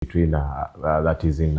between that is in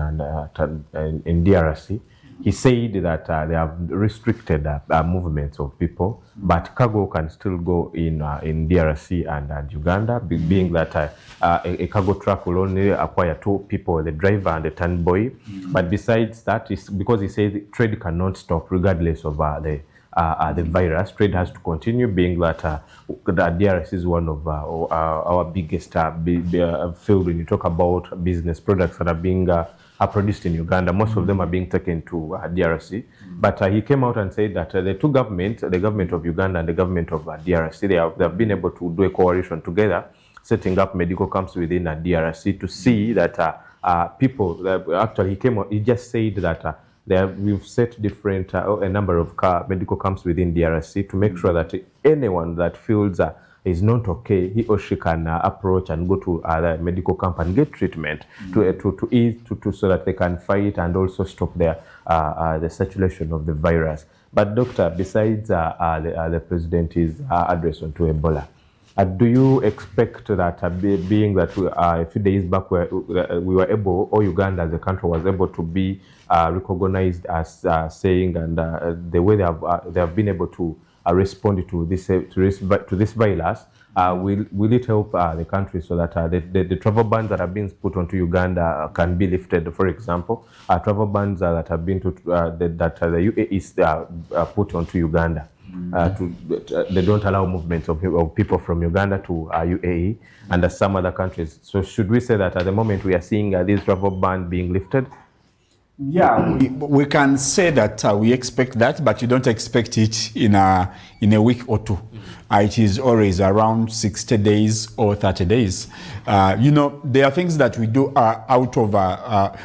DRC. He said that they have restricted movements of people, but cargo can still go in DRC and Uganda, being that a cargo truck will only acquire 2 people, the driver and the turnboy. But besides that, it's because he said trade cannot stop regardless of the virus. Trade has to continue, being that the DRC is one of our biggest field when you talk about business products that are being are produced in Uganda. Most of them are being taken to DRC. But he came out and said that the 2 governments, the government of Uganda and the government of DRC, they have been able to do a coalition together, setting up medical camps within DRC to see that people, actually he just said that we've set different, a number of medical camps within DRC to make sure that anyone that feels is not okay, he or she can approach and go to the medical camp and get treatment to ease, so that they can fight and also stop the circulation of the virus. But doctor, besides the president's address onto Ebola, do you expect that, being that a few days back we were able, or Uganda as a country was able to be recognized as saying, and the way they have been able to respond to this virus, will it help the country so that the travel bans that have been put onto Uganda can be lifted? For example, travel bans that have been that the UAE is put onto Uganda. They don't allow movements of people from Uganda to UAE and some other countries. So should we say that at the moment we are seeing this travel ban being lifted? Yeah, we can say that we expect that, but you don't expect it in a week or 2. It is always around 60 days or 30 days. There are things that we do out of...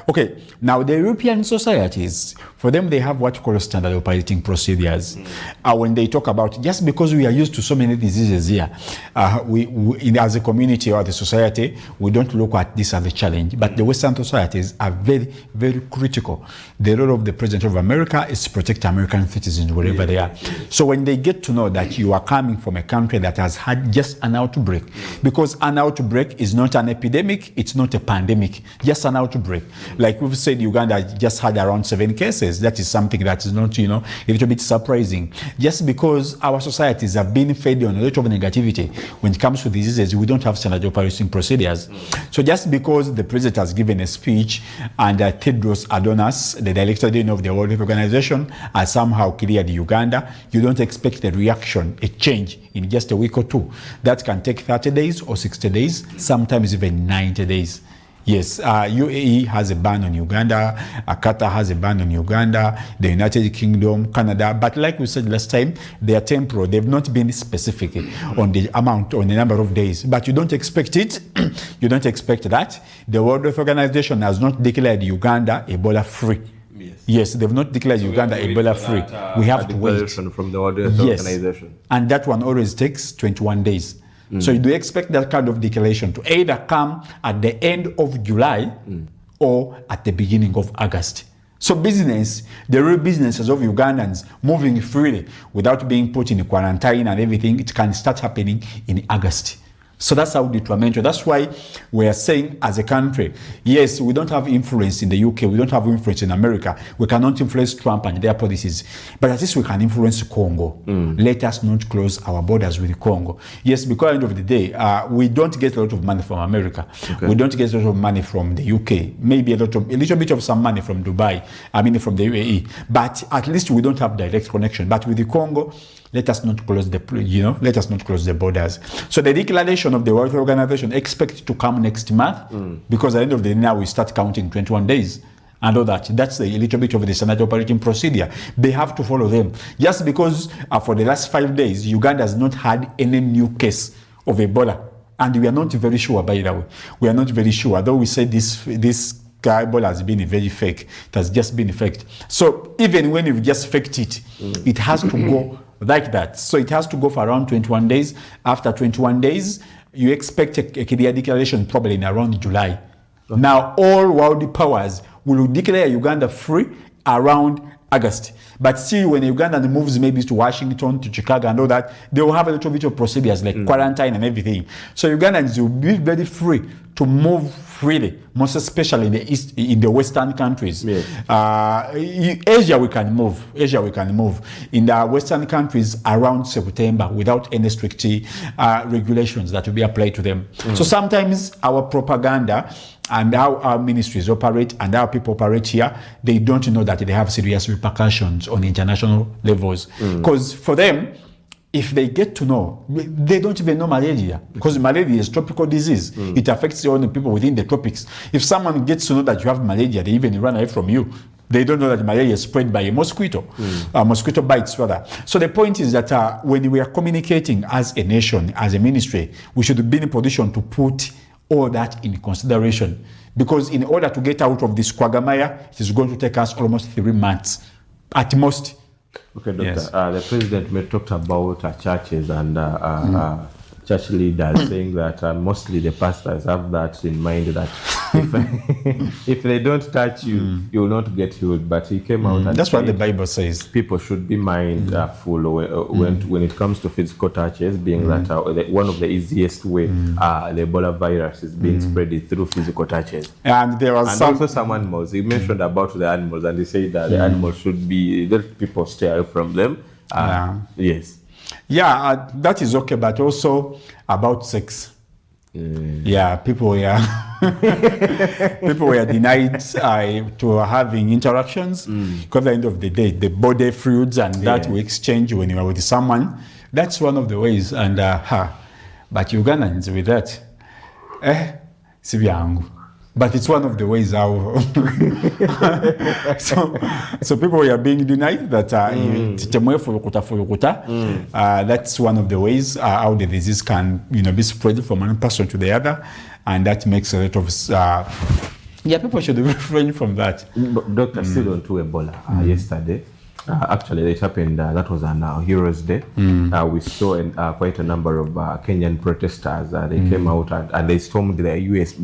okay, now the European societies, for them, they have what you call standard operating procedures. When they talk about, just because we are used to so many diseases here, as a community or the society, we don't look at this as a challenge. But the Western societies are very, very critical. The role of the President of America is to protect American citizens wherever they are. So when they get to know that you are coming from a country that has had just an outbreak, because an outbreak is not an epidemic, it's not a pandemic, just an outbreak. Like we've said, Uganda just had around 7 cases. That is something that is not, a little bit surprising. Just because our societies have been fed on a lot of negativity when it comes to diseases, we don't have standard operating procedures. So just because the president has given a speech and Tedros Adhanom, the director of the World Health Organization, has somehow cleared Uganda, you don't expect a reaction, a change in just a week or 2. That can take 30 days or 60 days, sometimes even 90 days. Yes, UAE has a ban on Uganda, Qatar has a ban on Uganda, the United Kingdom, Canada, but like we said last time, they are temporal. They've not been specific on the amount, on the number of days, but you don't expect it. You don't expect that. The World Health Organization has not declared Uganda Ebola free. Yes, they've not declared Uganda Ebola free. We have to wait. From the World Health Organization. And that one always takes 21 days. So you do expect that kind of declaration to either come at the end of July or at the beginning of August. So business, the real businesses of Ugandans moving freely without being put in quarantine and everything, it can start happening in August. So that's how detrimental. That's why we are saying as a country, yes, we don't have influence in the UK, we don't have influence in America, we cannot influence Trump and their policies, but at least we can influence Congo. Let us not close our borders with Congo. Yes, because at the end of the day, we don't get a lot of money from America. Okay. We don't get a lot of money from the UK, maybe a little bit of some money from Dubai, from the UAE, but at least we don't have direct connection. But with the Congo, let us not close let us not close the borders. So the declaration of the World Health Organization expected to come next month, because at the end of the day now we start counting 21 days. And all that. That's a little bit of the standard operating procedure. They have to follow them. Just because for the last 5 days, Uganda has not had any new case of Ebola. And we are not very sure, by the way. We are not very sure. Though we say this Ebola has been very fake. It has just been faked. So even when you just faked it, it has to go like that. So it has to go for around 21 days. After 21 days, you expect a clear declaration probably in around July. Okay. Now, all world powers will declare Uganda free around August. But still, when Uganda moves maybe to Washington, to Chicago and all that, they will have a little bit of procedures like quarantine and everything. So Ugandans will be very free to move freely, most especially in the Western countries. Yes. Asia we can move. In the Western countries around September without any strict regulations that will be applied to them. So sometimes our propaganda and how our ministries operate and how people operate here, they don't know that they have serious repercussions on international levels. Because for them, if they get to know, they don't even know malaria, because malaria is a tropical disease. It affects only people within the tropics. If someone gets to know that you have malaria, they even run away from you. They don't know that malaria is spread by a mosquito, mosquito bites rather. So the point is that when we are communicating as a nation, as a ministry, we should be in a position to put all that in consideration. Because in order to get out of this quagmire, it is going to take us almost 3 months at most. Okay, Doctor. Yes. The president may talked about churches and church leaders saying that mostly the pastors have that in mind that if they don't touch you, you will not get healed. But he came out and that's what the said Bible says. people should be mindful when it comes to physical touches, being that one of the easiest way the Ebola virus is being spread through physical touches. And there was Also some animals. He mentioned about the animals, and he said that the animals should be, let people stay away from them. Yes. Yeah, that is okay, but also about sex. Yeah, people were denied to having interactions because at the end of the day, the body fluids and that we exchange when you are with someone, that's one of the ways. And but Ugandans with that, si vyangu. But it's one of the ways how so people are being denied that that's one of the ways how the disease can be spread from one person to the other, and that makes a lot of people should refrain from that. Doctor, still on to Ebola. Yesterday, actually it happened, that was on Heroes Day. We saw quite a number of Kenyan protesters. They came out and they stormed the US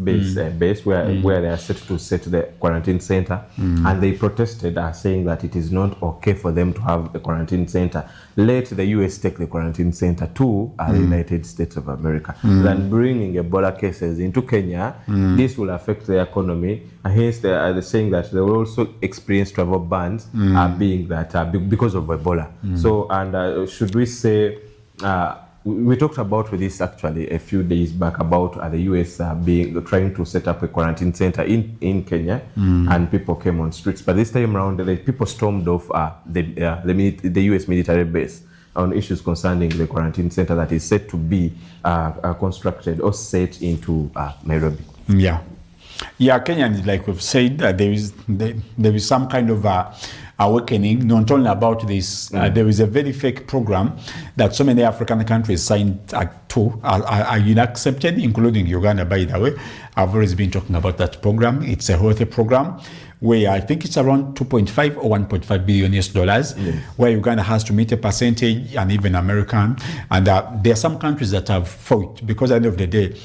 base where they are set to set the quarantine center, and they protested saying that it is not okay for them to have a quarantine center. Let the US take the quarantine center to the United States of America. Then bringing Ebola cases into Kenya, this will affect the economy, and hence they are saying that they will also experience travel bans being that because of Ebola. So, and should we say we talked about this actually a few days back about the US trying to set up a quarantine center in Kenya, and people came on streets. But this time around, the people stormed off the US military base on issues concerning the quarantine center that is set to be constructed or set into Nairobi. Yeah, Kenya, like we've said, there is some kind of awakening, not only about this, there is a very fake program that so many African countries signed to, are accepted, including Uganda, by the way. I've always been talking about that program. It's a healthy program where I think it's around 2.5 or 1.5 billion US dollars, where Uganda has to meet a percentage, and even American. And there are some countries that have fought, because at the end of the day,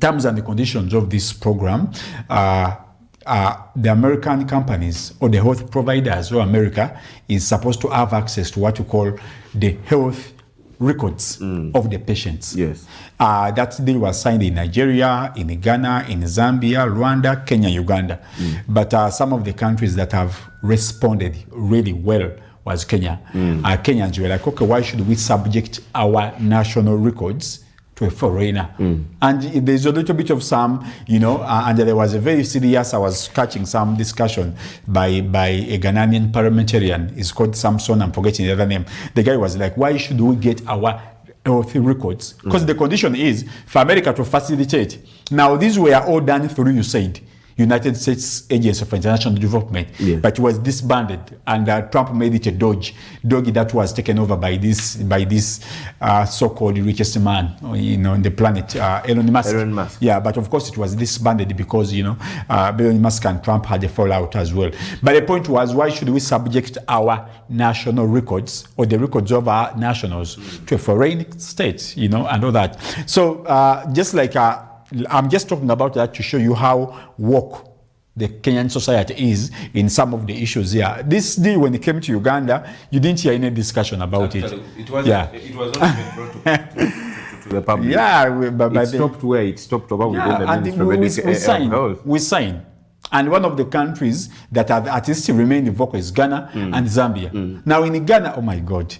terms and the conditions of this program, the American companies or the health providers or America is supposed to have access to what you call the health records of the patients. Yes. That deal was signed in Nigeria, in Ghana, in Zambia, Rwanda, Kenya, Uganda. But some of the countries that have responded really well was Kenya. Kenyans were like, okay, why should we subject our national records to a foreigner? And there's a little bit of some, and there was a very serious, I was catching some discussion by a Ghanaian parliamentarian. It's called Samson, I'm forgetting the other name. The guy was like, why should we get our health records? Because the condition is for America to facilitate. Now, these were all done through USAID, United States Agency for International Development, but it was disbanded, and Trump made it a doggy that was taken over by this so-called richest man, on the planet, Elon Musk. Yeah, but of course it was disbanded because Elon Musk and Trump had a fallout as well. But the point was, why should we subject our national records or the records of our nationals to a foreign state, and all that? So just like I'm just talking about that to show you how woke the Kenyan society is in some of the issues here. This deal, when it came to Uganda, you didn't hear any discussion about it. It was not even brought to to the public. Yeah, It stopped where it stopped over within the and Ministry of Health. we signed. And one of the countries that have at least remained vocal is Ghana and Zambia. Now in Ghana, oh my God,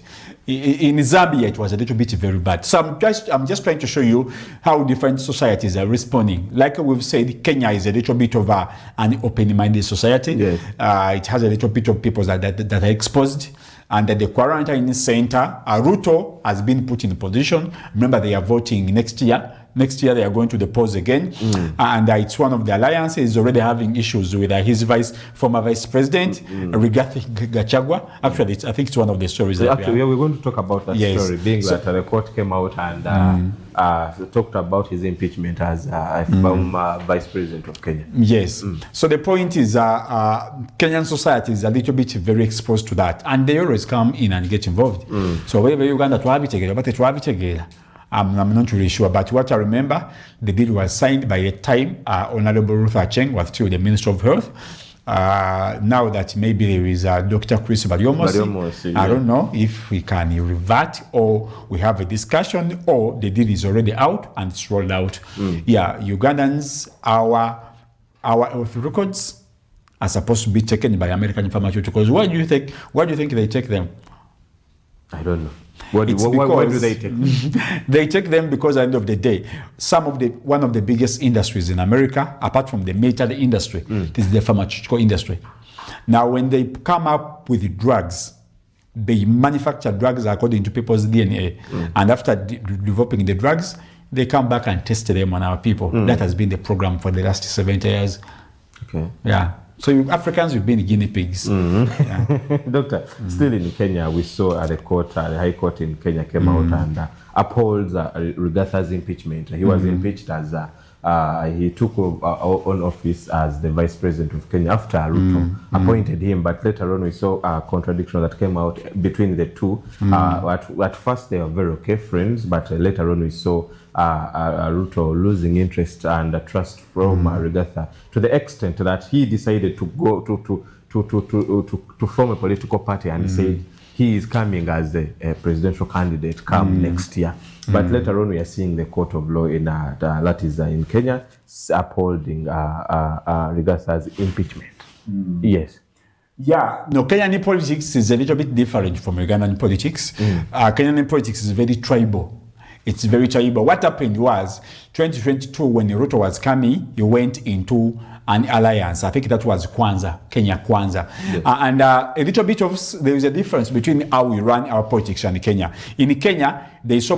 in Zambia it was a little bit very bad. So I'm just trying to show you how different societies are responding. Like we've said, Kenya is a little bit of an open-minded society. Yes. It has a little bit of people that are exposed. And at the quarantine center, Ruto has been put in position. Remember, they are voting next year. Next year, they are going to the polls again. And it's one of the alliances. He's already having issues with his former vice president, Rigathi Gachagua. Actually, I think it's one of the stories. We're going to talk about that story, being that the court came out and talked about his impeachment as a former vice president of Kenya. Yes. So the point is Kenyan society is a little bit very exposed to that. And they always come in and get involved. So wherever Uganda together, I'm not really sure, but what I remember, the deal was signed by a time Honorable Ruth Acheng was still the Minister of Health. Now that maybe there is Dr. Chris Baryomosi, I don't know if we can revert or we have a discussion or the deal is already out and it's rolled out. Yeah, Ugandans, our health records are supposed to be taken by American pharmaceuticals. Why do you think they take them? I don't know. Why do they take them? They take them because at the end of the day, one of the biggest industries in America, apart from the military industry, is the pharmaceutical industry. Now, when they come up with drugs, they manufacture drugs according to people's DNA. And after developing the drugs, they come back and test them on our people. That has been the program for the last 70 years. Okay. Yeah. So Africans, you've been guinea pigs. Yeah. Doctor, still in Kenya, we saw at the High Court in Kenya came out and upholds Rigatha's impeachment. He was impeached as he took on office as the vice president of Kenya after Ruto appointed him. But later on, we saw a contradiction that came out between the two. At first, they were very okay friends, but later on, we saw Ruto losing interest and trust from Rigathi to the extent that he decided to go to form a political party and said he is coming as a presidential candidate come next year. But later on, we are seeing the court of law in that is in Kenya upholding Rigathi's impeachment. Yes. Yeah, no, Kenyan politics is a little bit different from Ugandan politics. Kenyan politics is very tribal. It's very tribal. What happened was 2022 when Ruto was coming, he went into an alliance. I think that was Kwanza, Kenya Kwanza. Yes. And a little bit of, there is a difference between how we run our politics in Kenya. In Kenya, they have so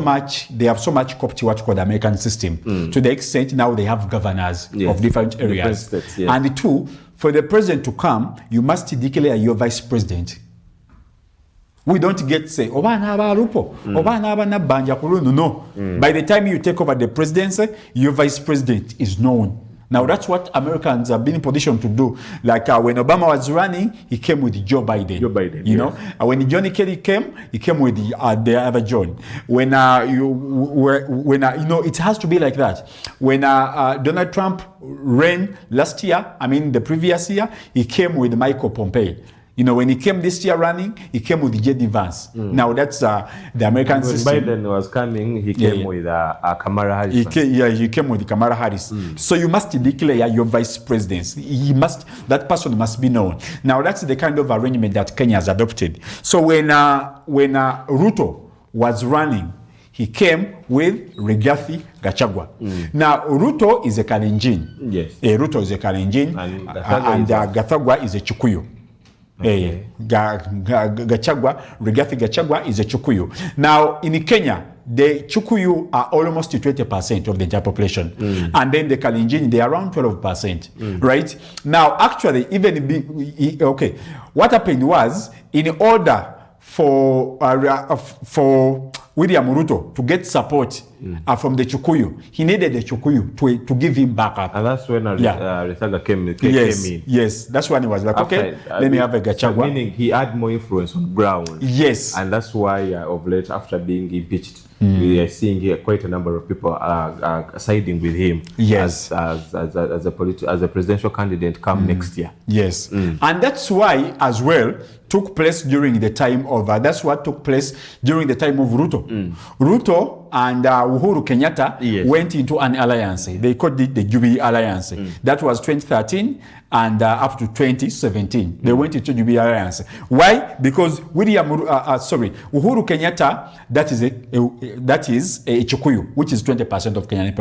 much copied what's called the American system. To the extent now they have governors of different areas. Different states, yes. And two, for the president to come, you must declare your vice president. We don't get say, Obana Rupo, Obana Banja Kulunu. No. By the time you take over the presidency, your vice president is known. Now that's what Americans have been in position to do. Like when Obama was running, he came with Joe Biden. You know, when Johnny Kerry came, he came with the other John. When it has to be like that. When Donald Trump ran last year, the previous year, he came with Michael Pompeo. You know, when he came this year running, he came with J.D. Vance. Now that's the American system. When Biden was coming, he came with Kamala Harris. He came with Kamala Harris. So you must declare your vice president. That person must be known. Now that's the kind of arrangement that Kenya has adopted. So when Ruto was running, he came with Rigathi Gachagua. Now Ruto is a Kalenjin. Yes. Ruto is a Kalenjin, and Gachagua is a Chikuyu. Okay. Rigathi Gachagua is a Chikuyu. Now in Kenya, the Chikuyu are almost 20% of the entire population, and then the Kalenjin they are around 12%. Right now, actually, what happened was in order for William Ruto to get support from the Chikuyu, he needed the Chikuyu to give him backup. And that's when Rigathi came in. Yes, that's when he was like, let me have a Gachagua. Meaning he had more influence on ground. Yes. And that's why of late, after being impeached, we are seeing here quite a number of people siding with him as a presidential candidate come next year. Yes. And that's why as well took place during the time of Ruto. Ruto and Uhuru Kenyatta Yes. went into an alliance. They called it the Jubilee Alliance. That was 2013 and up to 2017. They went into Jubilee Alliance. Why? Because Uhuru Kenyatta, that is a Chikuyu, which is 20% of Kenyan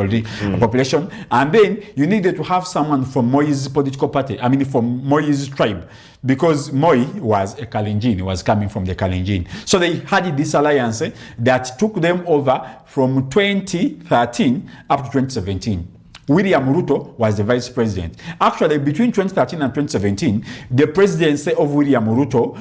population. And then you needed to have someone from Moi's political party, from Moi's tribe, because Moi was a Kalenjin, he was coming from the Kalenjin. So they had this alliance that took them over from 2013 up to 2017. William Ruto was the vice president. Actually, between 2013 and 2017, the presidency of William Ruto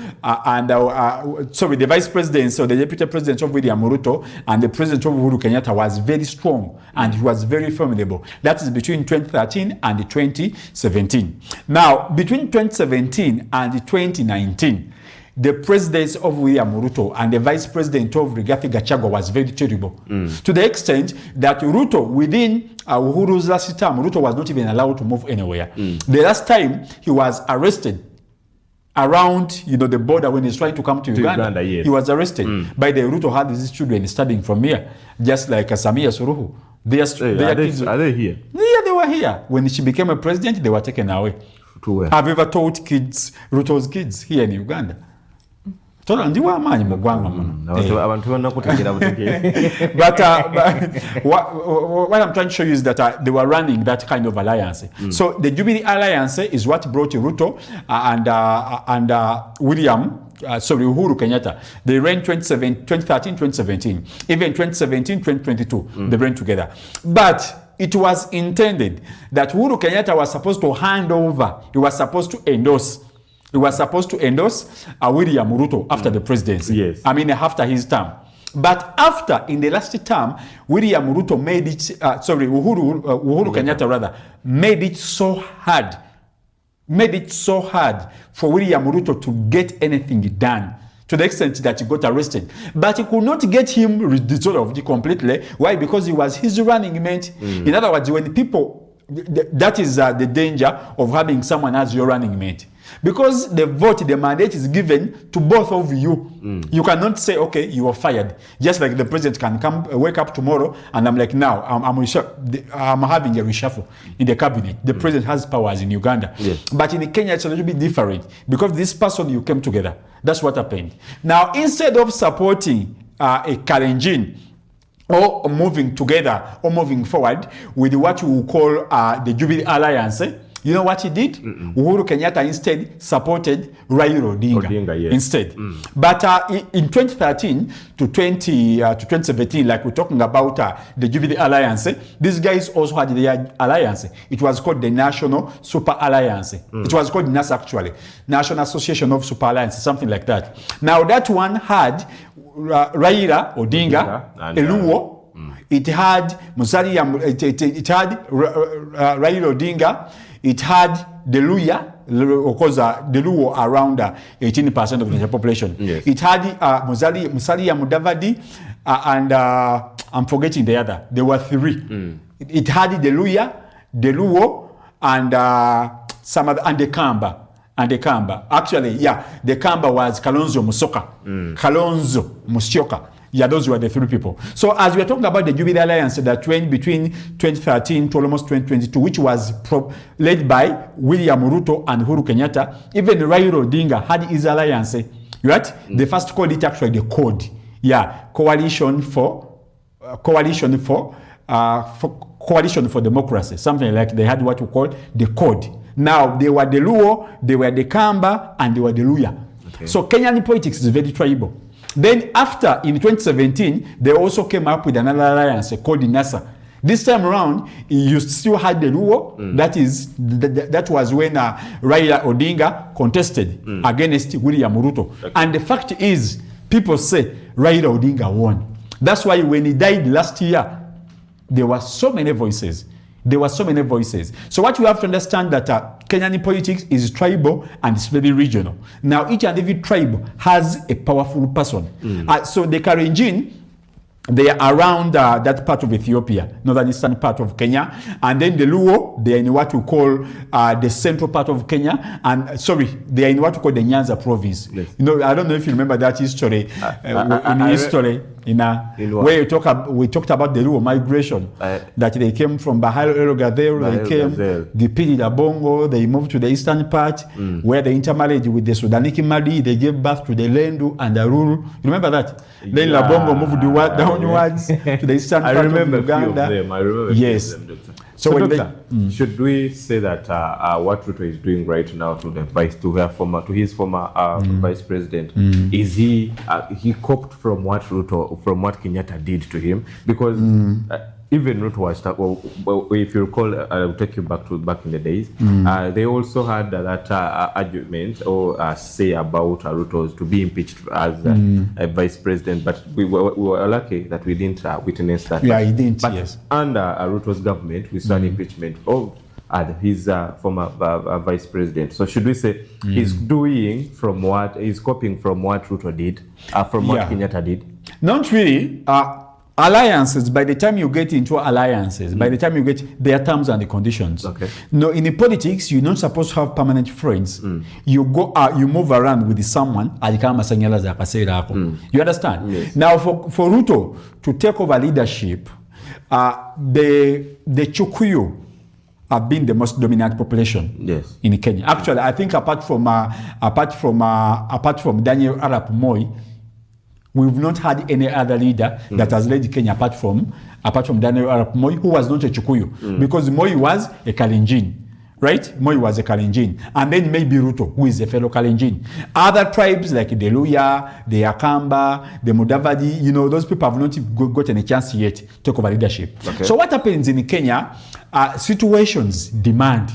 the vice presidency or the deputy president of William Ruto and the president of Uhuru Kenyatta was very strong and he was very formidable. That is between 2013 and 2017. Now, between 2017 and 2019, the presidency of William Ruto and the vice president of Rigathi Gachagua was very terrible. To the extent that Ruto, within Uhuru's last term, Ruto was not even allowed to move anywhere. The last time he was arrested around the border when he's trying to come to Uganda, yes. He was arrested. By the Ruto had these children studying from here, just like Samia Suluhu. Are they here? Yeah, they were here. When she became a president, they were taken away. To where? Have you ever taught Ruto's kids here in Uganda? But what I'm trying to show you is that they were running that kind of alliance. So the Jubilee Alliance is what brought Ruto and Uhuru Kenyatta. They ran 2013, 2017. Even 2017, 2022, they ran together. But it was intended that Uhuru Kenyatta was supposed to hand over, he was supposed to endorse William Ruto after the presidency. Yes. After his term. But in the last term, William Ruto made it, Uhuru Kenyatta rather, made it so hard for William Ruto to get anything done, to the extent that he got arrested. But he could not get him dissolved completely. Why? Because he was his running mate. In other words, when people, that is the danger of having someone as your running mate. Because the mandate is given to both of you. You cannot say, okay, you are fired. Just like the president can wake up tomorrow and I'm like, now I'm having a reshuffle in the cabinet. The president has powers in Uganda. Yes. But in Kenya, it's a little bit different because this person, you came together. That's what happened. Now, instead of supporting a Kalenjin, or moving together or moving forward with what we will call the Jubilee Alliance, you know what he did? Uhuru Kenyatta instead supported Raila Odinga. Yes. Instead. But in 2013 to 2017, like we're talking about the Jubilee Alliance, these guys also had their alliance. It was called the National Super Alliance. It was called NAS actually. National Association of Super Alliance, something like that. Now that one had Raila Odinga, Eluo. It had it had Raila Odinga. It had the Luo around 18% of the population. Yes. It had Musalia Mudavadi and I'm forgetting the other. There were three. It had the Luo, and some other, and the Kamba. Actually, yeah, the Kamba was Kalonzo Musyoka. Kalonzo Musyoka. Yeah, those were the three people. So as we are talking about the Jubilee Alliance that went between 2013 to almost 2022, which was led by William Ruto and Uhuru Kenyatta, even Raila Odinga had his alliance. Right? They first called it actually the CODE. Yeah, Coalition for Democracy. Something like they had what we call the CODE. Now, they were the Luo, they were the Kamba, and they were the Luya. Okay. So Kenyan politics is very tribal. Then after, in 2017, they also came up with another alliance called the NASA. This time around, you still had the Luo. That was when Raila Odinga contested against William Ruto. Okay. And the fact is, people say Raila Odinga won. That's why when he died last year, there were so many voices. So what you have to understand that Kenyan politics is tribal and it's very regional. Now each and every tribe has a powerful person. So the Kalenjin They are around that part of Ethiopia, northern eastern part of Kenya, and then the Luo, they are in what we call the central part of Kenya, and sorry, they are in what we call the Nyanza province. Yes. You know, I don't know if you remember that history. Where we talked about the Luo migration, that they came from Bahalo Erogadero, they came Gipiri Labongo, they moved to the eastern part, where they intermarried with the Sudaniki Madi, they gave birth to the Lendu and the Ruru. You remember that? Then Labongo moved downwards to the eastern part of Uganda. I remember yes. them, Doctor. So Doctor, should we say that what Ruto is doing right now to the his former vice president, is he coped from what Kenyatta did to him? Because even Ruto was, if you recall, I'll take you back in the days. They also had that argument or say about Ruto to be impeached as a vice president, but we were lucky that we didn't witness that. Yeah, he didn't. But yes. Under Ruto's government, we saw an impeachment of his former vice president. So should we say he's copying from what Ruto did, from what Kenyatta did? Not really. Alliances, by the time you get into alliances, by the time you get their terms and the conditions. Okay. No, in the politics, you're not supposed to have permanent friends. You go, you move around with someone. You understand? Yes. Now, for Ruto to take over leadership, the Chukuyu have been the most dominant population in Kenya. Actually, I think apart from Daniel Arap Moi, we've not had any other leader that has led Kenya apart from Daniel Arap Moi, who was not a Chukuyu, because Moi was a Kalenjin, right? Moi was a Kalenjin, and then maybe Ruto, who is a fellow Kalenjin. Other tribes like the Luya, the Akamba, the Mudavadi, you know, those people have not gotten a chance yet to take over leadership. Okay. So what happens in Kenya? Situations demand.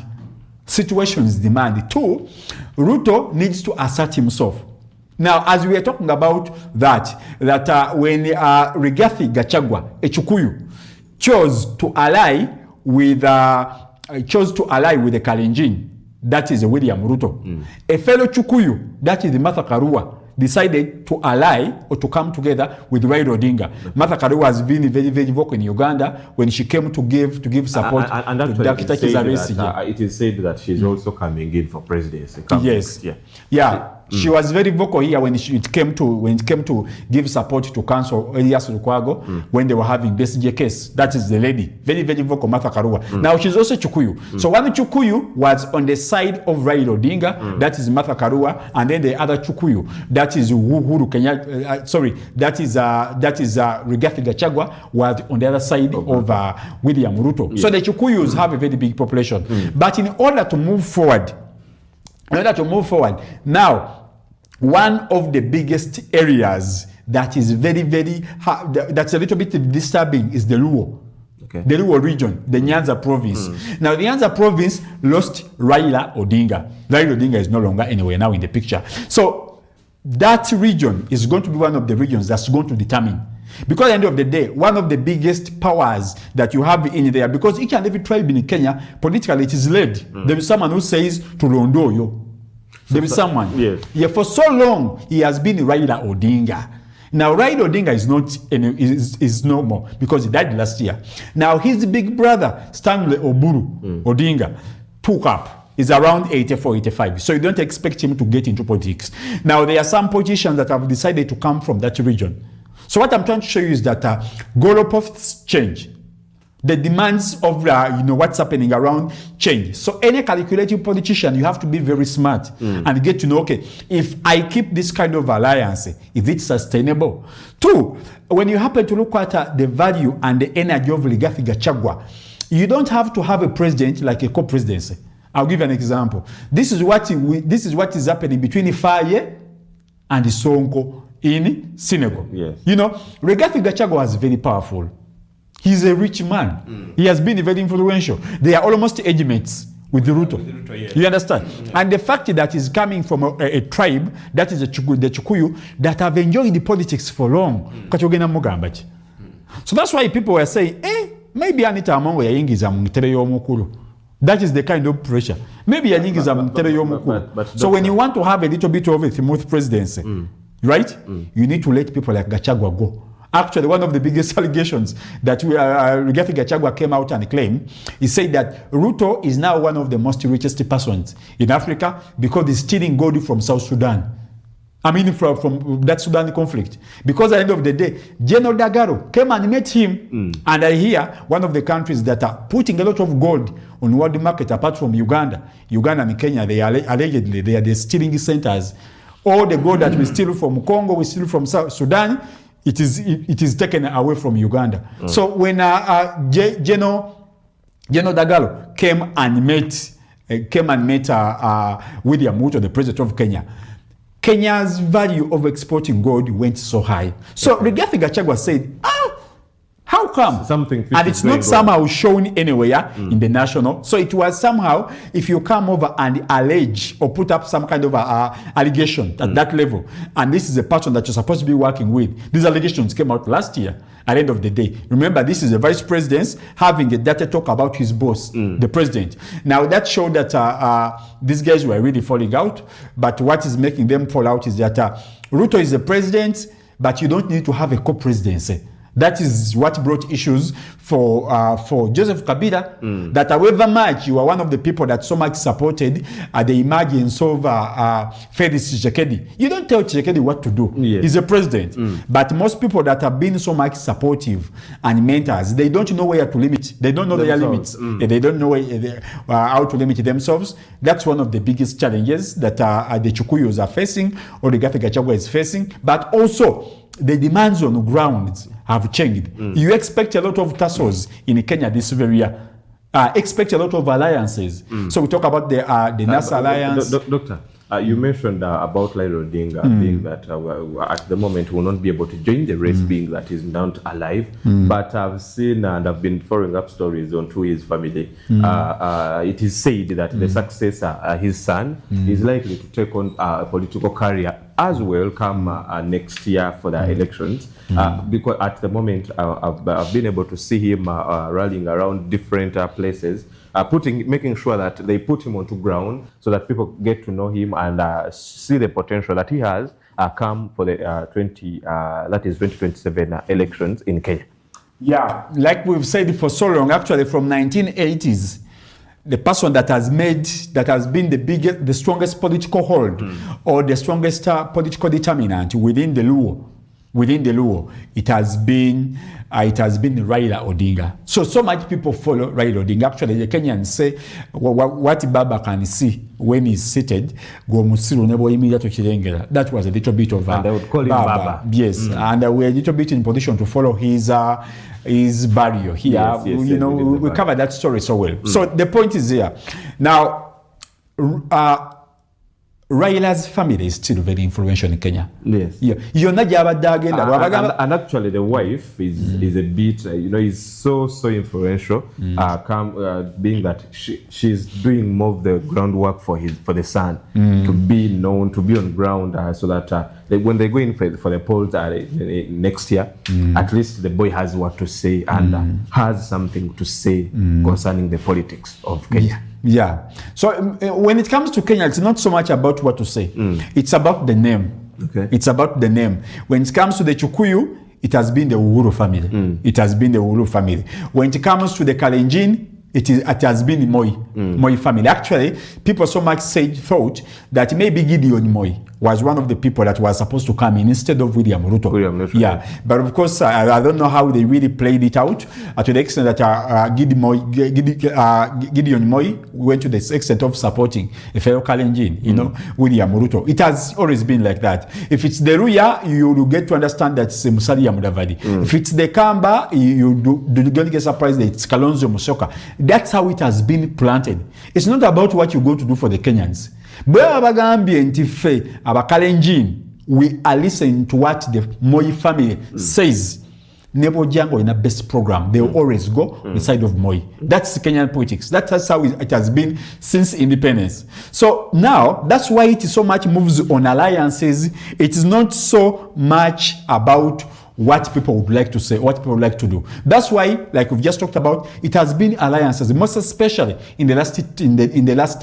Two, Ruto needs to assert himself. Now, as we are talking about that when Rigathi Gachagua, a Chukuyu, chose to ally with the Kalenjin, that is William Ruto. A fellow Chukuyu, that is Martha Karua, decided to ally or to come together with Raila Odinga. Martha Karua has been very, very vocal in Uganda when she came to give support and to Dr. Kizza Besigye. It is said that she's also coming in for presidency. Yes. Yeah. She was very vocal here when it came to give support to Council Elias Lukwago when they were having Besigye case. That is the lady, very, very vocal, Martha Karua. Now she's also Chukuyu. So one Chukuyu was on the side of Raila Odinga, that is Martha Karua, and then the other Chukuyu, that is Uhuru Kenyatta. That is Rigathi Gachagua, was on the other side of William Ruto. So the Chukuyus have a very big population. But in order to move forward, now, one of the biggest areas that is very, very hard, that's a little bit disturbing is the Luo. Okay. The Luo region, the Nyanza province. Now, the Nyanza province lost Raila Odinga. Raila Odinga is no longer anywhere now in the picture. So, that region is going to be one of the regions that's going to determine. Because at the end of the day, one of the biggest powers that you have in there, because each and every tribe in Kenya, politically it is led. There is someone who says to Londo yo. There is someone. Yes. Yeah, for so long, he has been Raila Odinga. Now, Raila Odinga is no more because he died last year. Now, his big brother, Stanley Oburu Odinga, took up. Is around 84, 85. So you don't expect him to get into politics. Now, there are some politicians that have decided to come from that region. So what I'm trying to show you is that goalposts change. The demands of what's happening around change. So any calculating politician, you have to be very smart and get to know, okay, if I keep this kind of alliance, is it sustainable? Two, when you happen to look at the value and the energy of Rigathi Gachagua, you don't have to have a president like a co-presidency. I'll give you an example. This is what is happening between Faye and Sonko in Senegal. Yes. You know, Rigathi Gachagua is very powerful. He's a rich man. He has been very influential. They are almost age mates with the Ruto. Yes. You understand? And the fact that he's coming from a tribe, that is the Chukuyu, that have enjoyed the politics for long. So that's why people were saying, maybe Anita Amongo yaingiza mungitebe y'omukulu. That is the kind of pressure. Maybe yaingiza mungitebe y'omukulu. So when you want to have a little bit of a smooth presidency, right? You need to let people like Gachagua go. Actually, one of the biggest allegations that Rigathi Gachagua came out and claimed, he said that Ruto is now one of the most richest persons in Africa because he's stealing gold from South Sudan. I mean, from that Sudan conflict. Because at the end of the day, General Dagalo came and met him. And I hear one of the countries that are putting a lot of gold on world market, apart from Uganda. Uganda and Kenya, they are allegedly, they are the stealing centers. All the gold that we steal from Congo, we steal from South Sudan, it is taken away from Uganda. So when General Dagalo came and met William Ruto, the president of Kenya, Kenya's value of exporting gold went so high. So Rigathi Gachagua said, how come? And it's not somehow shown anywhere in the national. So it was somehow, if you come over and allege or put up some kind of allegation at that level, and this is a person that you're supposed to be working with, these allegations came out last year at the end of the day. Remember, this is the vice president having a data talk about his boss, the president. Now that showed that these guys were really falling out, but what is making them fall out is that Ruto is the president, but you don't need to have a co-presidency. That is what brought issues for Joseph Kabila, that however much you are one of the people that so much supported the emergence of Felix Tshisekedi. You don't tell Tshisekedi what to do. Yes. He's a president. But most people that have been so much supportive and mentors, they don't know where to limit. They don't know their limits. They don't know how to limit themselves. That's one of the biggest challenges that the Chukuyos are facing, or the Rigathi Gachagua is facing. But also, the demands on the ground have changed. You expect a lot of tussles in Kenya this very year. Expect a lot of alliances. So we talk about the NASA alliance. Doctor, you mentioned about Raila Odinga being that at the moment will not be able to join the race, being that he's not alive. But I've seen and I've been following up stories on through his family. It is said that the successor, his son, is likely to take on a political career as well come next year for the elections. Because at the moment I've been able to see him rallying around different places, making sure that they put him onto ground so that people get to know him and see the potential that he has come for the 2027 elections in Kenya. Yeah, like we've said for so long, actually from 1980s, the person that has been the strongest political hold or the strongest political determinant within the Luo, it has been Raila Odinga. So much people follow Raila Odinga. Actually, the Kenyans say what Baba can see when he's seated. That was a little bit of and they would call him Baba. Yes, and we're a little bit in position to follow his burial here. Yes, we covered that story so well. So the point is here. Now, Raila's family is still very influential in Kenya. Yes. Yeah. And actually, the wife is a bit, is so influential. Being that she's doing more of the groundwork for the son to be known, to be on ground, so that when they go in for the polls next year, at least the boy has what to say and has something to say concerning the politics of Kenya. Yeah. So when it comes to Kenya, it's not so much about what to say. It's about the name. Okay. It's about the name. When it comes to the Chukuyu, it has been the Uhuru family. It has been the Uhuru family. When it comes to the Kalenjin, it has been Moi family. Actually, people so much thought that maybe Gideon Moi was one of the people that was supposed to come in instead of William Ruto. Yeah, but of course, I don't know how they really played it out to the extent that Gideon Moi went to the extent of supporting a fellow Kalenjin, William Ruto. It has always been like that. If it's the Ruya, you will get to understand that it's Musalia Mudavadi. If it's the Kamba, you don't get surprised that it's Kalonzo Musyoka. That's how it has been planted. It's not about what you're going to do for the Kenyans. We are listening to what the Moi family says. Nebo Jango in a best program, they will always go inside of Moi. That's Kenyan politics. That's how it has been since independence. So now, that's why it is so much moves on alliances. It is not so much about what people would like to say, what people would like to do. That's why, like we've just talked about, it has been alliances, most especially in the last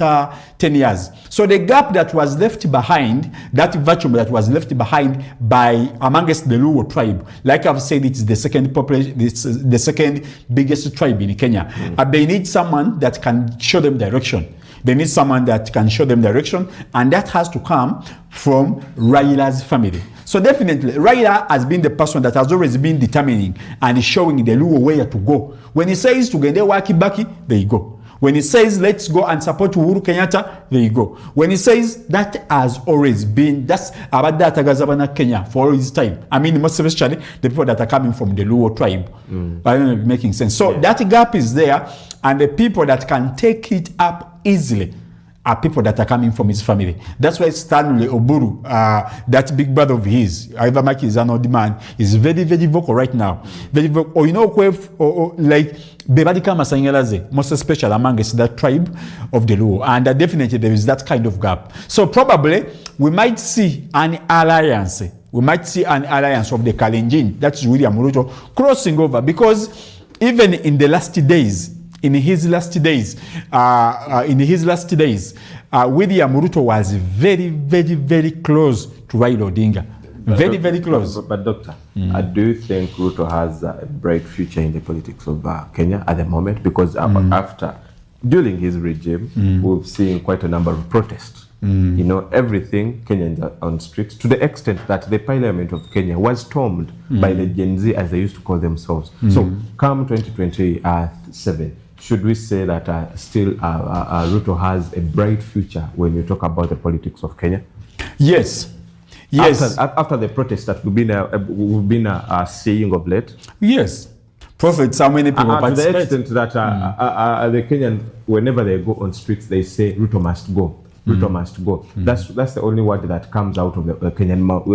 10 years. So the gap that was left behind, that vacuum that was left behind by amongst the Luo tribe, like I've said, it's the second population, it's the second biggest tribe in Kenya. They need someone that can show them direction. They need someone that can show them direction, and that has to come from Raila's family. So definitely, Raila has been the person that has always been determining and showing the Luo where to go. When he says to Gende wa Kibaki, there you go. When he says let's go and support Uhuru Kenyatta, there you go. When he says that has always been, that's about that Gazabana Kenya for all his time. I mean, most especially the people that are coming from the Luo tribe. I don't know if it's making sense. So that gap is there, and the people that can take it up easily are people that are coming from his family. That's why Stanley Oburu, that big brother of his, Iva Maki is an old man, is very, very vocal right now. Very vocal. Or you know, like Bebadika Masangelaze, most especially amongst that tribe of the Luo. And definitely there is that kind of gap. So probably we might see an alliance. We might see an alliance of the Kalenjin, that's William Ruto, crossing over, because even in the last days, in his last days, William Ruto was very, very, very close to Raila Odinga. Very, very close. But Doctor, do you think Ruto has a bright future in the politics of Kenya at the moment? Because during his regime, we've seen quite a number of protests. You know, everything Kenyans are on streets, to the extent that the parliament of Kenya was stormed by the Gen Z, as they used to call themselves. So come 2027, should we say that still Ruto has a bright future when you talk about the politics of Kenya? Yes. Yes. After the protests that we've been seeing of late? Yes. Prophets, how many people participate? To the extent that the Kenyans, whenever they go on streets, they say Ruto must go. Ruto must go. That's the only word that comes out of the Kenyan mouth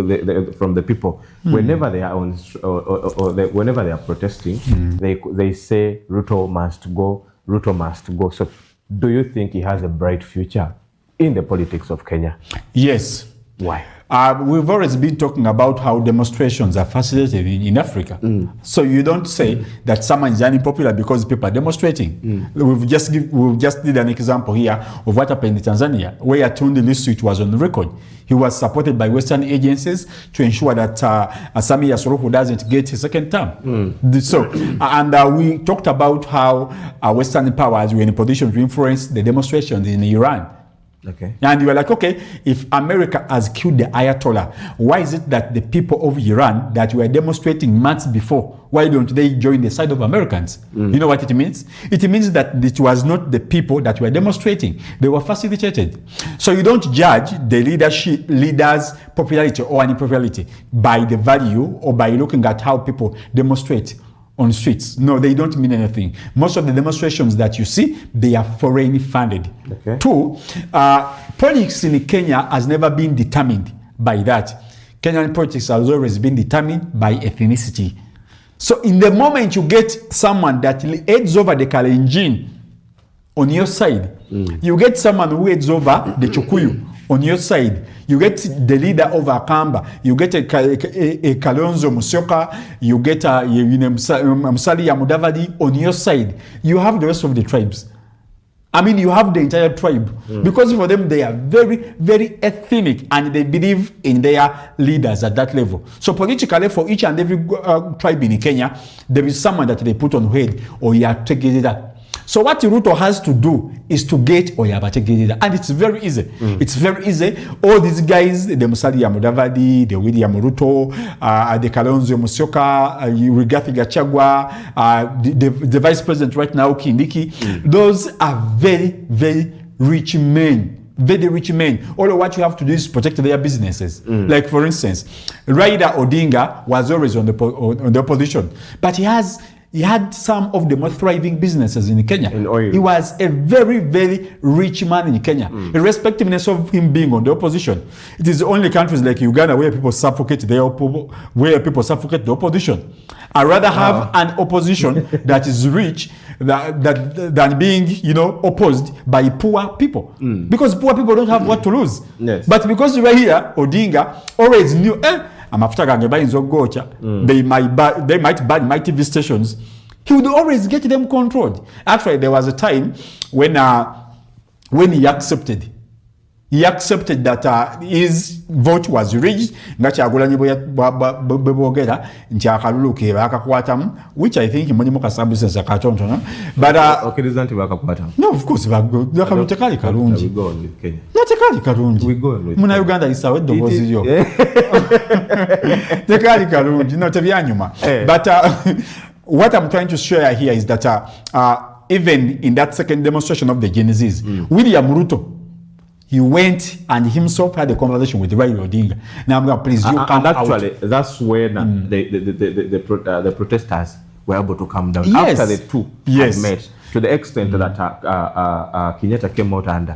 from the people. Whenever they are on whenever they are protesting, they say Ruto must go. Ruto must go. So, do you think he has a bright future in the politics of Kenya? Yes. Why? We've always been talking about how demonstrations are facilitated in Africa. So you don't say that someone is unpopular because people are demonstrating. We've just did an example here of what happened in Tanzania, where Tundu Lissu was on the record. He was supported by Western agencies to ensure that Samia Suluhu doesn't get his second term. So, and we talked about how Western powers were in a position to influence the demonstrations in Iran. Okay. And you were like, okay, if America has killed the Ayatollah, why is it that the people of Iran that were demonstrating months before, why don't they join the side of Americans? You know what it means? It means that it was not the people that were demonstrating. They were facilitated. So you don't judge the leaders' popularity or unpopularity by the value or by looking at how people demonstrate on streets. No, they don't mean anything. Most of the demonstrations that you see, they are foreign funded. Okay. Two, politics in Kenya has never been determined by that. Kenyan politics has always been determined by ethnicity. So in the moment you get someone that heads over the Kalenjin on your side, you get someone who heads over the Chukuyu on your side, you get the leader of Akamba, you get a Kalonzo Musyoka, you get Musalia Mudavadi on your side. You have the rest of the tribes. I mean, you have the entire tribe. Because for them, they are very, very ethnic and they believe in their leaders at that level. So politically, for each and every tribe in Kenya, there is someone that they put on head or you are taking it. So what Ruto has to do is to get Oyabate Gedida. And it's very easy. It's very easy. All these guys, the Musalia Mudavadi, the William Ruto, the Kalonzo Musyoka, Rigathi Gachagua, the vice president right now, Kindiki, those are very, very rich men. Very rich men. All of what you have to do is protect their businesses. Like for instance, Raila Odinga was always on the opposition. But he had some of the most thriving businesses in Kenya. In oil. He was a very, very rich man in Kenya, irrespectiveness of him being on the opposition. It is only countries like Uganda where people suffocate the opposition. I'd rather have an opposition that is rich than being, opposed by poor people. Because poor people don't have what to lose. Yes. But because right here, Odinga always knew, amafuta gange bayinza okugoocha, they might ban my TV stations, he would always get them controlled. Actually, there was a time when he accepted that his vote was rigged, nga Kyagulanyi bwe boogera nti akalulu ke baakakwatamu, which I think mulimu kasabusensa katonotono, but okkiriza nti baakakwatamu. No, of course, akalulu tekaali kalungi. No, tekaali kalungi. Muna Uganda lisawo eddoboozi lyo. Tekaali kalungi. No, tebyanyuma. But what I'm trying to share here is that even in that second demonstration of the Genesis, William Ruto, he went and himself had a conversation with Raila Odinga. Now I'm going, please, you come out. Actually, that's when the protesters were able to come down after the two had met, to the extent that Kenyatta came out and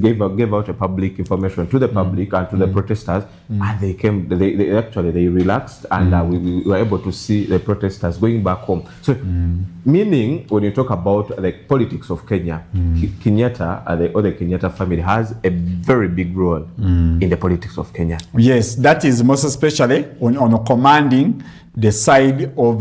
gave out a public information to the public and to the protesters, and they relaxed, and we were able to see the protesters going back home. So, meaning when you talk about the politics of Kenya, Kenyatta, the other Kenyatta family has a very big role in the politics of Kenya. Yes, that is most especially on commanding the side of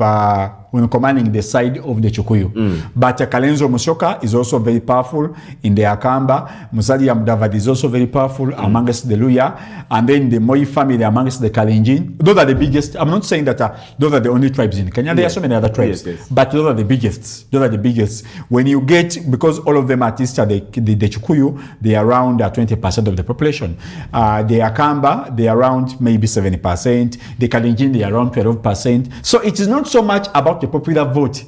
the Kikuyu. But Kalenzo Musyoka is also very powerful in the Akamba. Musalia Mudavadi is also very powerful amongst the Luya, and then the Moi family amongst the Kalenjin. Those are the biggest. I'm not saying that those are the only tribes in Kenya. There are so many other tribes, but those are the biggest. Those are the biggest. When you get, because all of them at least are the Kikuyu, they are around 20% of the population. The Akamba, they are around maybe 70%. The Kalenjin, they are around 12%. So it is not so much about the popular vote.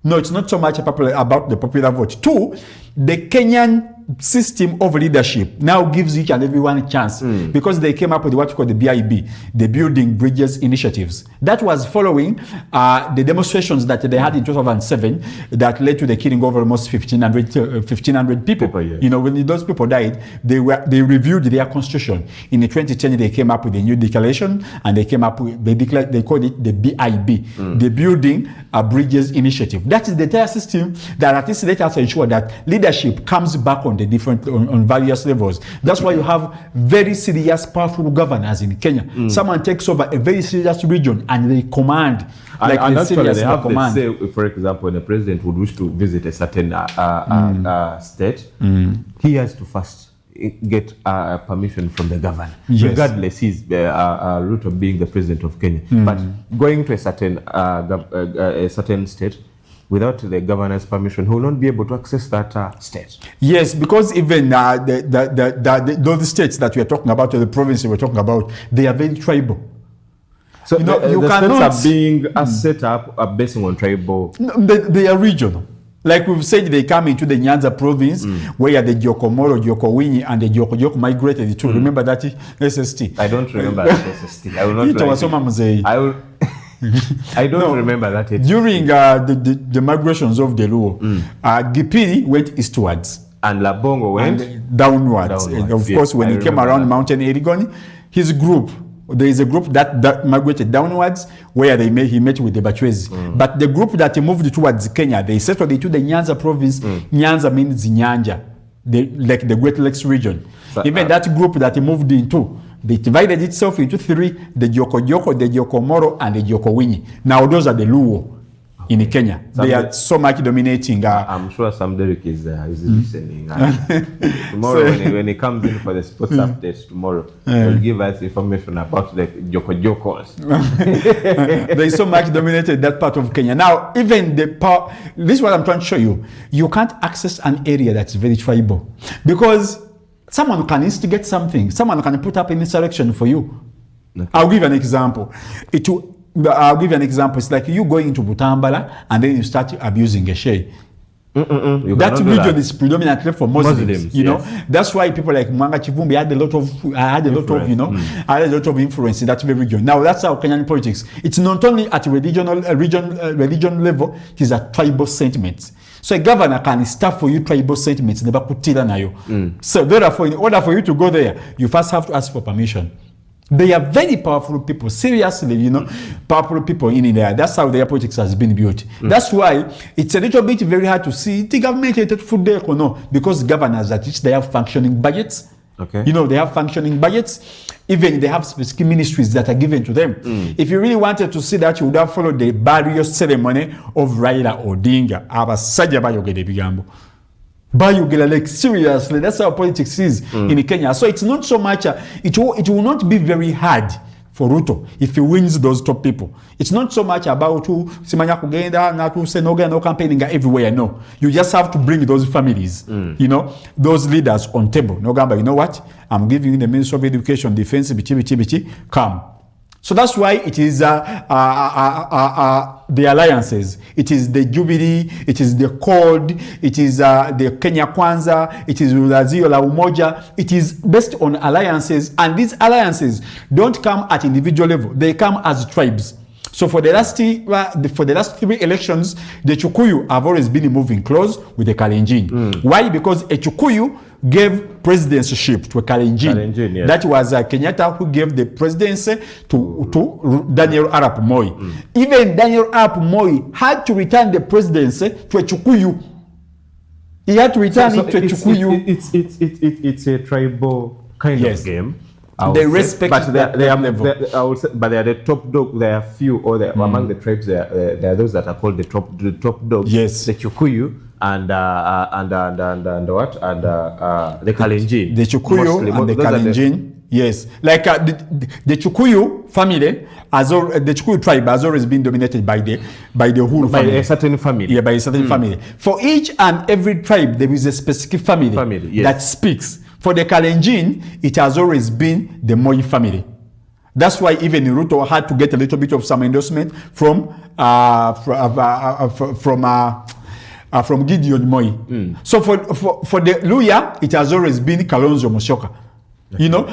No, it's not so much about the popular vote. Two, the Kenyan system of leadership now gives each and everyone a chance, because they came up with what you call the BIB, the Building Bridges Initiatives. That was following the demonstrations that they had in 2007 that led to the killing of almost 1,500 people. You know, when those people died, they reviewed their constitution. In 2010, they came up with a new declaration, and they came up with, they called it the BIB, the Building Bridges Initiative. That is the entire system that at least let us ensure that leadership comes back on the different on various levels. That's why you have very serious, powerful governors in Kenya. Someone takes over a very serious region and they command. And actually, they have to say, for example, when a president would wish to visit a certain state, he has to first get permission from the governor, regardless he's Ruto being the president of Kenya. But going to a certain state, without the governor's permission, he will not be able to access that state. Yes, because even those states that we are talking about, or the provinces we're talking about, they are very tribal. So you know, the states are being set up based on tribal. No, they are regional. Like we've said, they come into the Nyanza province, where the Gyokomoro, Gyokowinyi, and the Gyokojoko migrated to. Remember that SST? I don't remember that SST. I will not I don't remember that. During the migrations of the Luo, Gipiri went eastwards. And Labongo went downwards. And of course, when he came around Mountain Erigoni, his group, there is a group that migrated downwards, where he met with the Bachwezi. But the group that moved towards Kenya, they settled into the Nyanza province. Nyanza means Nyanja, like the Great Lakes region. So, even that group that he moved into, they divided itself into three: the Gyokojoko, the Gyokomoro, and the Gyokowinyi. Now those are the Luo in Kenya. They are so much dominating. I'm sure some Derek is listening. Tomorrow, when he comes in for the sports update tomorrow, he'll give us information about the Gyokojokos. They so much dominated that part of Kenya. Now, even the power, this is what I'm trying to show you. You can't access an area that's very tribal, because someone can instigate something. Someone can put up an insurrection for you. Okay. I'll give you an example. It's like you going into Butambala and then you start abusing a Shey. That region is predominantly for Muslims, you know. That's why people like Mwanga Chivumbi had a lot of influence in that very region. Now that's our Kenyan politics. It's not only at religion level, it is a tribal sentiment. So a governor can start for you tribal sentiments, never kutila nayo. So therefore, in order for you to go there, you first have to ask for permission. They are very powerful people, seriously, you know, powerful people in India. That's how their politics has been built. That's why it's a little bit very hard to see the government food there or no, because governors at which they have functioning budgets, Okay. You know, they have functioning budgets. Even they have specific ministries that are given to them. If you really wanted to see that, you would have followed the burial ceremony of Raila Odinga. Abasajja bayogera ebigambo. Bayogera, like, seriously. That's how politics is in Kenya. So it's not so much, it will not be very hard for Ruto if he wins those top people. It's not so much about who simanya kugenda na to say no campaigning everywhere. No, you just have to bring those families, you know, those leaders on table. No gamba, you know what? I'm giving you the Ministry of Education, Defense, bichi, come. So that's why it is the alliances. It is the Jubilee. It is the CORD. It is the Kenya Kwanza. It is Azimio la Umoja. It is based on alliances, and these alliances don't come at individual level. They come as tribes. So for the last 3 elections, the Chukuyu have always been moving close with the Kalenjin. Why? Because a Chukuyu gave presidencyship to a Kalenjin. Yes. That was Kenyatta who gave the presidency to Daniel Arap Moi. Even Daniel Arap Moi had to return the presidency to a Chukuyu. He had to return it to a Chukuyu. It's a tribal kind of game. They respect, but they are level. I would say, but they are the top dog. There are few, or among the tribes, there are those that are called the top dogs. Yes, the Chukuyu and what the Kalenjin. The Chukuyu and the Kalenjin. Yes, like the Chukuyu family the Chukuyu tribe has always been dominated by the Hulu family. By a certain family. Yeah, by a certain family. For each and every tribe, there is a specific family yes, that speaks. For the Kalenjin, it has always been the Moi family. That's why even Ruto had to get a little bit of some endorsement from Gideon Moi. So for the Luya, it has always been Kalonzo Musyoka. You know,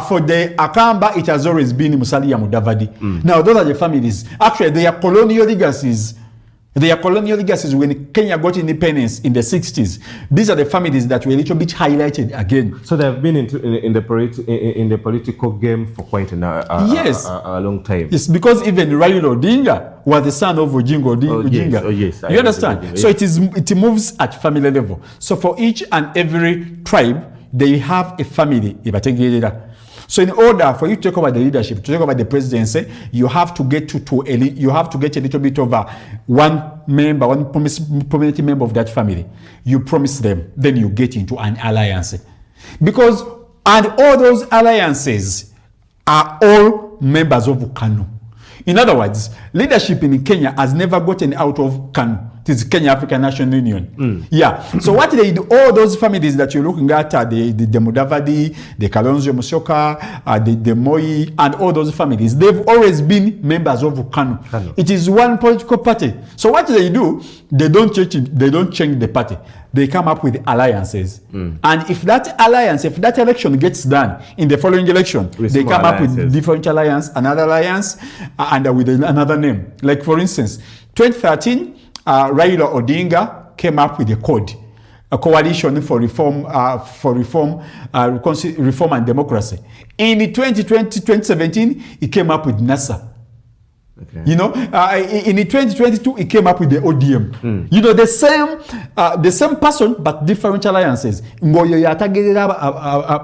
for the Akamba, it has always been Musalia Mudavadi. Now, those are the families. Actually, they are colonial legacies. They are colonial legacies when Kenya got independence in the 60s. These are the families that were a little bit highlighted again. So they have been in the political game for quite a long time. It's because even Raila Odinga was the son of Ojinga Odinga. Yes, you understand? Odinga, yes. So it moves at family level. So for each and every tribe, they have a family. So in order for you to take over the leadership, to take over the presidency, you have to get you have to get a little bit of one prominent member of that family. You promise them, then you get into an alliance. Because all those alliances are all members of KANU. In other words, leadership in Kenya has never gotten out of KANU. It is Kenya African National Union. Yeah. So what they do, all those families that you're looking at, the Mudavadi, the Kalonzo Musyoka, the Moi, and all those families, they've always been members of KANU. It is one political party. So what they do, they don't change the party. They come up with alliances. And if that election gets done in the following election, they come up with different alliance, another alliance, and with another name. Like for instance, 2013, Raila Odinga came up with a CORD, a coalition for reform and democracy. In 2017, he came up with NASA. Okay. You know, in 2022, he came up with the ODM. You know, the same person but different alliances. Ngoyo yatagerera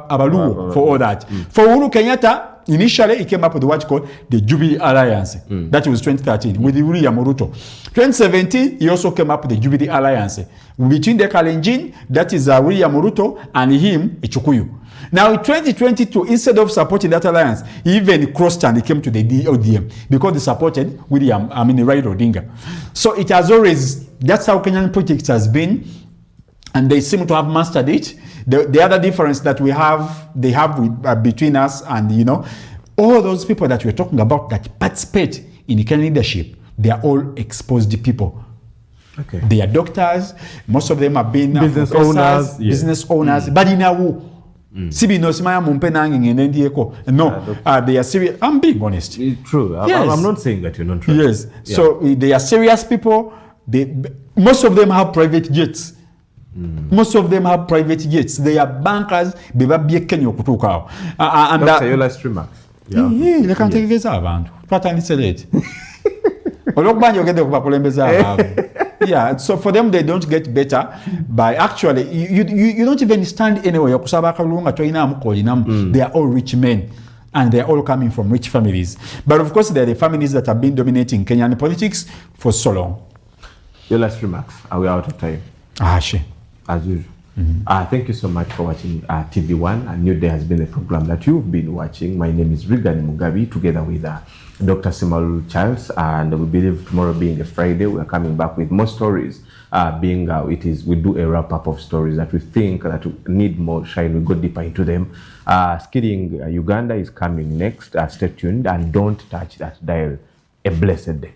abaluo for all that. For Uhuru Kenyatta, initially he came up with what called the Jubilee Alliance. That was 2013 with William Ruto. 2017, he also came up with the Jubilee Alliance between the Kalenjin, that is William Ruto, and him, Chukuyu. Now in 2022, instead of supporting that alliance, he even crossed and he came to the ODM because they supported Raila Odinga. So it has always, that's how Kenyan politics has been, and they seem to have mastered it. The other difference that they have between us and, you know, all those people that we're talking about that participate in the Kenyan leadership, they are all exposed people. Okay. They are doctors. Most of them have been business owners. But in our no, they are serious. I'm being honest. True. Yes. I'm not saying that you're not true. Yes. Yeah. So they are serious people. Most of them have private jets. Most of them have private jets. They are bankers. And Dr. Yola Streamer. Yeah, they can take this out. What I said it. Yeah, so for them, they don't get better by actually, you don't even stand anywhere. They are all rich men and they are all coming from rich families. But of course, they're the families that have been dominating Kenyan politics for so long. Your last remarks, are we out of time? She. As usual. Thank you so much for watching TV1. A New Day has been a program that you've been watching. My name is Rigani Mugabi, together with Dr. Simalu Charles, and we believe tomorrow being a Friday, we are coming back with more stories. We do a wrap-up of stories that we think that need more shine. We go deeper into them. Skidding Uganda is coming next. Stay tuned and don't touch that dial. A blessed day.